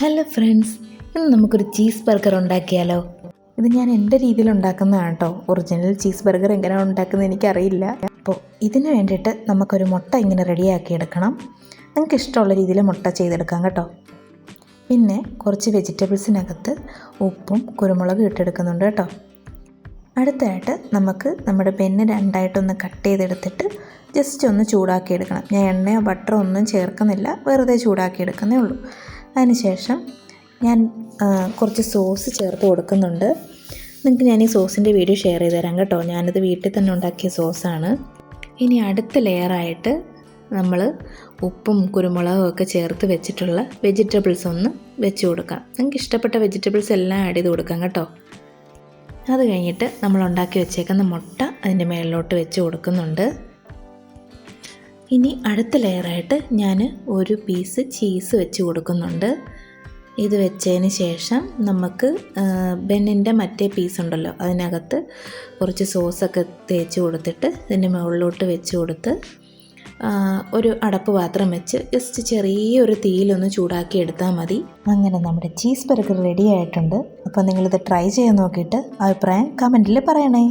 Hello friends, ഇന്ന് നമുക്കൊരു cheese burger ഉണ്ടാക്കിയാലോ? ഇത് ഞാൻ എൻ്റെ രീതിയിൽ ഉണ്ടാക്കുന്നതാണ് കേട്ടോ. ഒറിജിനൽ ചീസ് ബർഗർ എങ്ങനെയാണ് ഉണ്ടാക്കുന്നത് എനിക്കറിയില്ല. അപ്പോൾ ഇതിന് വേണ്ടിയിട്ട് നമുക്കൊരു മുട്ട ഇങ്ങനെ റെഡിയാക്കി എടുക്കണം. നിങ്ങൾക്ക് ഇഷ്ടമുള്ള രീതിയിൽ മുട്ട ചെയ്തെടുക്കാം കേട്ടോ. പിന്നെ കുറച്ച് വെജിറ്റബിൾസിനകത്ത് ഉപ്പും കുരുമുളകും ഇട്ടെടുക്കുന്നുണ്ട് കേട്ടോ. അടുത്തായിട്ട് നമുക്ക് നമ്മുടെ ബെന്ന് രണ്ടായിട്ടൊന്ന് കട്ട് ചെയ്തെടുത്തിട്ട് ജസ്റ്റ് ഒന്ന് ചൂടാക്കി എടുക്കണം. ഞാൻ എണ്ണയോ ബട്ടറോ ഒന്നും ചേർക്കുന്നില്ല, വെറുതെ ചൂടാക്കി എടുക്കുന്നേ ഉള്ളൂ. അതിനുശേഷം ഞാൻ കുറച്ച് സോസ് ചേർത്ത് കൊടുക്കുന്നുണ്ട്. നിങ്ങൾക്ക് ഞാൻ ഈ സോസിൻ്റെ വീഡിയോ ഷെയർ ചെയ്ത് തരാം കേട്ടോ. ഞാനിത് വീട്ടിൽ തന്നെ ഉണ്ടാക്കിയ സോസാണ്. ഇനി അടുത്ത ലെയറായിട്ട് നമ്മൾ ഉപ്പും കുരുമുളകും ഒക്കെ ചേർത്ത് വെച്ചിട്ടുള്ള വെജിറ്റബിൾസ് ഒന്ന് വെച്ച് കൊടുക്കാം. നിങ്ങൾക്ക് ഇഷ്ടപ്പെട്ട വെജിറ്റബിൾസ് എല്ലാം ആഡ് ചെയ്ത് കൊടുക്കാം കേട്ടോ. അത് കഴിഞ്ഞിട്ട് നമ്മൾ ഉണ്ടാക്കി വെച്ചേക്കുന്ന മുട്ട അതിൻ്റെ മേളിലോട്ട് വെച്ച് കൊടുക്കുന്നുണ്ട്. ഇനി അടുത്ത ലെയറായിട്ട് ഞാൻ ഒരു പീസ് ചീസ് വെച്ച് കൊടുക്കുന്നുണ്ട്. ഇത് വെച്ചതിന് ശേഷം നമുക്ക് ബെന്നിൻ്റെ മറ്റേ പീസ് ഉണ്ടല്ലോ, അതിനകത്ത് കുറച്ച് സോസൊക്കെ തേച്ച് കൊടുത്തിട്ട് ഇതിൻ്റെ മുകളിലോട്ട് വെച്ച് കൊടുത്ത് ഒരു അടപ്പ് പാത്രം വെച്ച് ജസ്റ്റ് ചെറിയൊരു തീയിലൊന്ന് ചൂടാക്കി എടുത്താൽ മതി. അങ്ങനെ നമ്മുടെ ചീസ് ബർഗർ റെഡി ആയിട്ടുണ്ട്. അപ്പോൾ നിങ്ങളിത് ട്രൈ ചെയ്ത് നോക്കിയിട്ട് അഭിപ്രായം കമൻറ്റിൽ പറയണേ.